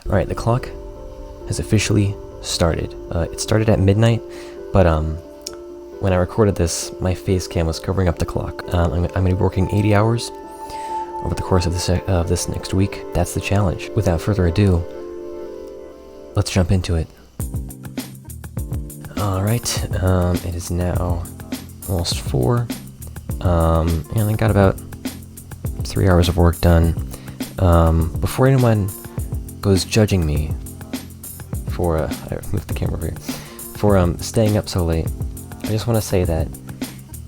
Alright, the clock has officially started. It started at midnight, but when I recorded this, my face cam was covering up the clock. I'm going to be working 80 hours over the course of this next week. That's the challenge. Without further ado, let's jump into it. Alright, it is now almost 4, and I got about 3 hours of work done. Before anyone goes judging me for, I moved the camera over here, for staying up so late, I just want to say that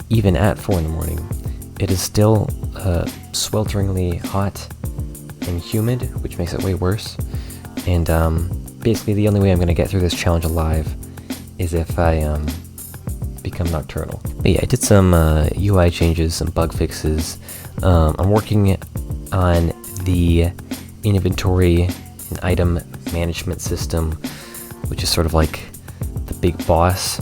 even at 4 in the morning, it is still swelteringly hot and humid, which makes it way worse. And basically the only way I'm going to get through this challenge alive is if I become nocturnal. But yeah, I did some UI changes, some bug fixes. I'm working on the inventory and item management system, which is sort of like the big boss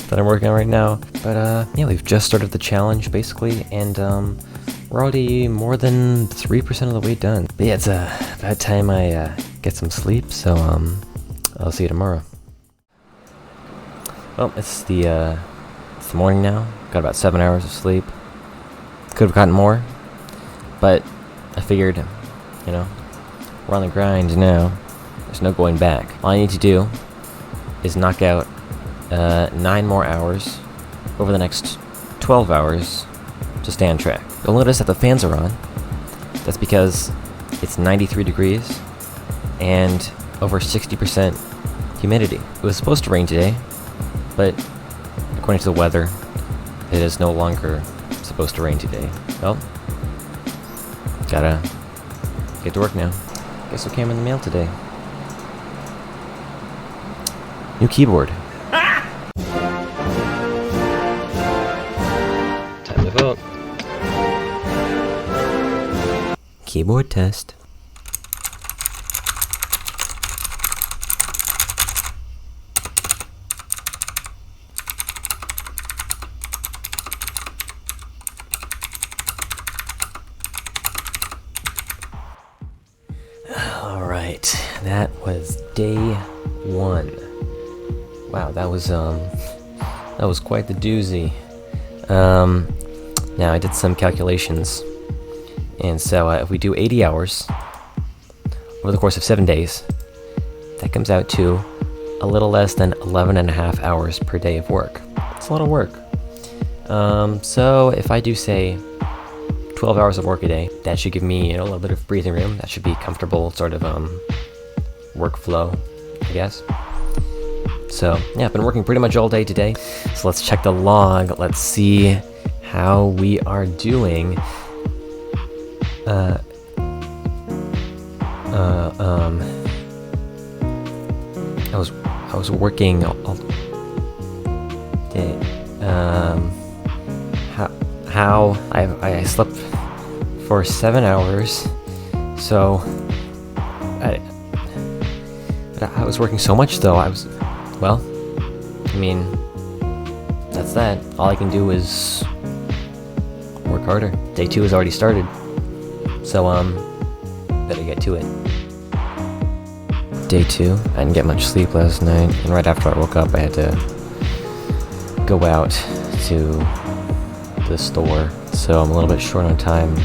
that I'm working on right now. But yeah, we've just started the challenge basically, and we're already more than 3% of the way done. But yeah, it's about time I get some sleep, so I'll see you tomorrow. Well, it's the morning now. Got about 7 hours of sleep. Could have gotten more, but I figured, you know, we're on the grind now. There's no going back. All I need to do is knock out 9 more hours over the next 12 hours to stay on track. You'll notice that the fans are on. That's because it's 93 degrees and over 60% humidity. It was supposed to rain today, but according to the weather, it is no longer supposed to rain today. Well, gotta get to work now. Guess what came in the mail today? New keyboard. Time to vote. Keyboard test. Alright, that was day 1. Wow, that was quite the doozy. Now I did some calculations, and so if we do 80 hours over the course of 7 days, that comes out to a little less than 11.5 hours per day of work. It's a lot of work. So if I do say 12 hours of work a day, that should give me, you know, a little bit of breathing room. That should be comfortable sort of workflow, I guess. So yeah, I've been working pretty much all day today. So let's check the log. Let's see how we are doing. I was working all day. How I slept for 7 hours, so I was working so much though. Well, I mean, that's that. All I can do is work harder. Day 2 has already started, so better get to it. Day 2, I didn't get much sleep last night, and right after I woke up I had to go out to the store, so I'm a little bit short on time,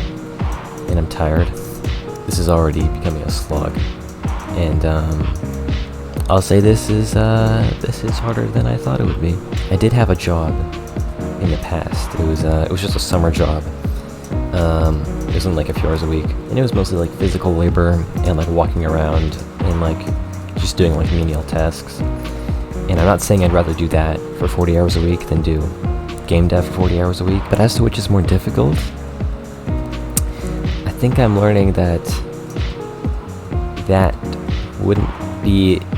and I'm tired. This is already becoming a slog, and I'll say this is harder than I thought it would be. I did have a job in the past. It was just a summer job. It was only like a few hours a week, and it was mostly like physical labor and like walking around and like just doing like menial tasks. And I'm not saying I'd rather do that for 40 hours a week than do game dev for 40 hours a week, but as to which is more difficult, I think I'm learning that it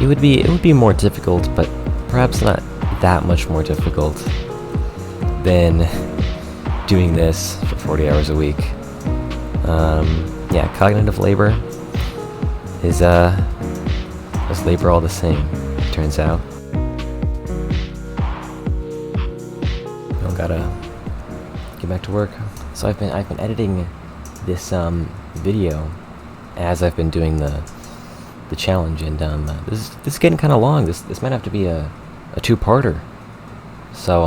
would be more difficult, but perhaps not that much more difficult than doing this for 40 hours a week. Yeah, cognitive labor is labor all the same, turns out. Gotta get back to work. So I've been editing this video as I've been doing the the challenge, and this is getting kind of long. This might have to be a two-parter. So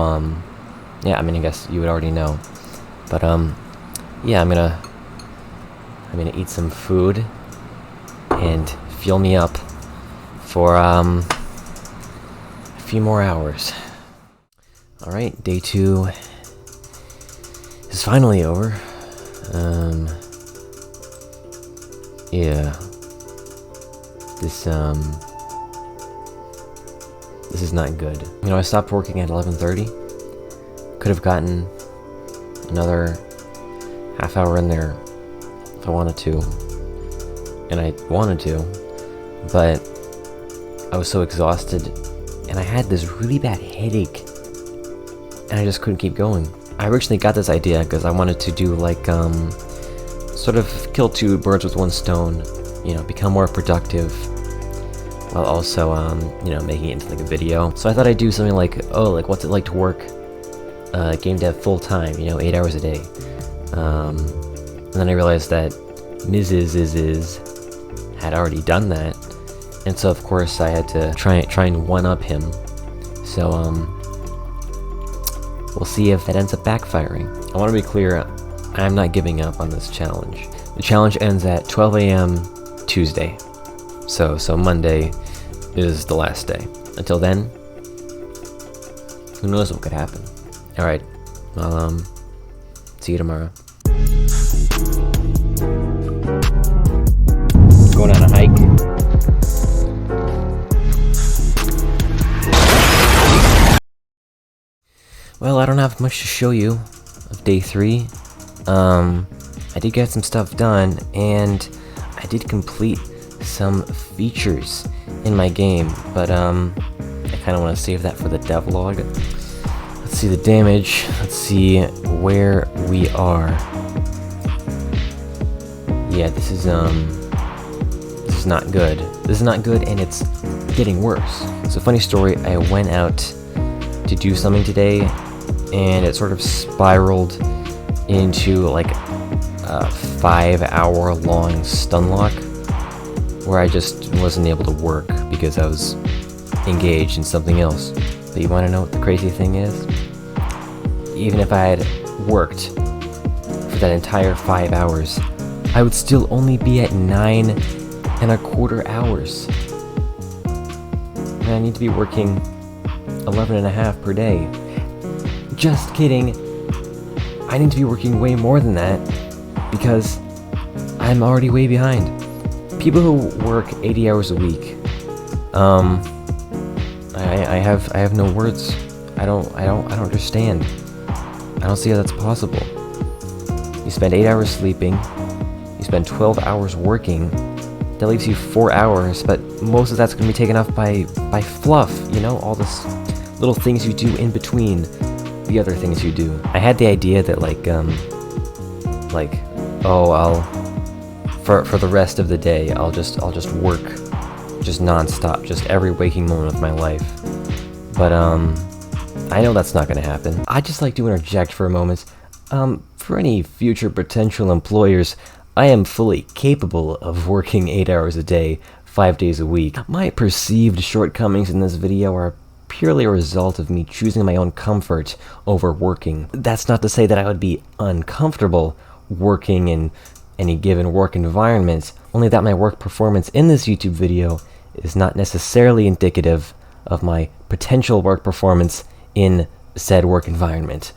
yeah, I mean, I guess you would already know, but yeah, I'm gonna eat some food and fuel me up for a few more hours. All right, day 2 is finally over. Yeah, this is not good. You know, I stopped working at 11:30. Could have gotten another half hour in there if I wanted to, and I wanted to, but I was so exhausted, and I had this really bad headache, and I just couldn't keep going. I originally got this idea because I wanted to do like sort of kill 2 birds with 1 stone, you know, become more productive while also you know, making it into like a video. So I thought I'd do something like, oh, like what's it like to work game dev full time, you know, 8 hours a day. And then I realized that Mrs. had already done that, and so of course I had to try and one-up him. So we'll see if that ends up backfiring. I want to be clear, I'm not giving up on this challenge. The challenge ends at 12 a.m. Tuesday, so Monday is the last day. Until then, who knows what could happen. All right, I'll see you tomorrow. Going on a hike. Well, I don't have much to show you of day 3. I did get some stuff done, and I did complete some features in my game, but I kind of want to save that for the devlog. Let's see the damage. Let's see where we are. Yeah, this is not good. This is not good, and it's getting worse. So, funny story, I went out to do something today, and it sort of spiraled into like a 5-hour-long stun lock, where I just wasn't able to work because I was engaged in something else. But you want to know what the crazy thing is? Even if I had worked for that entire 5 hours, I would still only be at 9.25 hours. And I need to be working 11.5 per day. Just kidding. I need to be working way more than that because I'm already way behind. People who work 80 hours a week, I have no words. I don't understand. I don't see how that's possible. You spend 8 hours sleeping, you spend 12 hours working, that leaves you 4 hours, but most of that's going to be taken off by fluff, you know, all this little things you do in between the other things you do. I had the idea that for the rest of the day, I'll just work just non-stop, just every waking moment of my life. But I know that's not going to happen. I'd just like to interject for a moment. For any future potential employers, I am fully capable of working 8 hours a day, 5 days a week. My perceived shortcomings in this video are purely a result of me choosing my own comfort over working. That's not to say that I would be uncomfortable working in any given work environment, only that my work performance in this YouTube video is not necessarily indicative of my potential work performance in said work environment.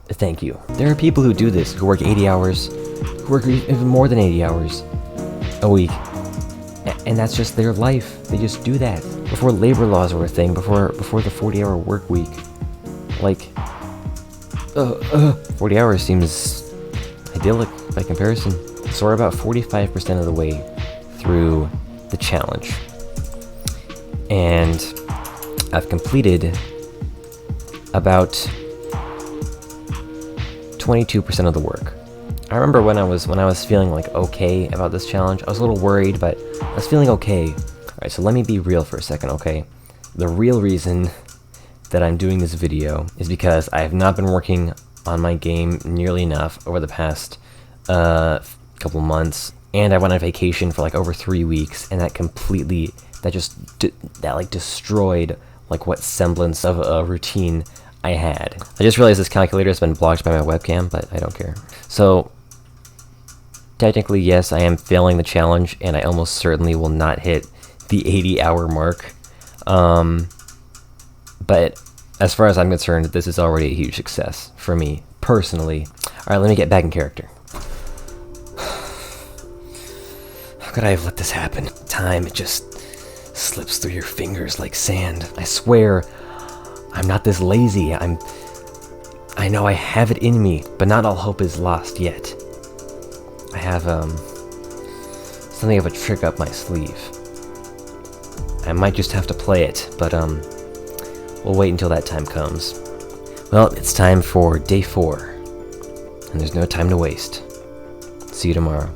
Thank you. There are people who do this, who work 80 hours, who work even more than 80 hours a week, and that's just their life. They just do that. Before labor laws were a thing, before the 40-hour work week, like 40 hours seems idyllic by comparison. So we're about 45% of the way through the challenge, and I've completed about 22% of the work. I remember when I was feeling like okay about this challenge, I was a little worried, but I was feeling okay. Alright, so let me be real for a second, okay? The real reason that I'm doing this video is because I have not been working on my game nearly enough over the past couple months. and I went on vacation for like over 3 weeks, and that completely, that like destroyed like what semblance of a routine I had. I just realized this calculator has been blocked by my webcam, but I don't care. So technically, yes, I am failing the challenge, and I almost certainly will not hit the 80-hour mark. But as far as I'm concerned, this is already a huge success for me personally. All right, let me get back in character. How could I have let this happen? Time, it just slips through your fingers like sand. I swear, I'm not this lazy. I know I have it in me, but not all hope is lost yet. I have, something of a trick up my sleeve. I might just have to play it, but, we'll wait until that time comes. Well, it's time for day 4, and there's no time to waste. See you tomorrow.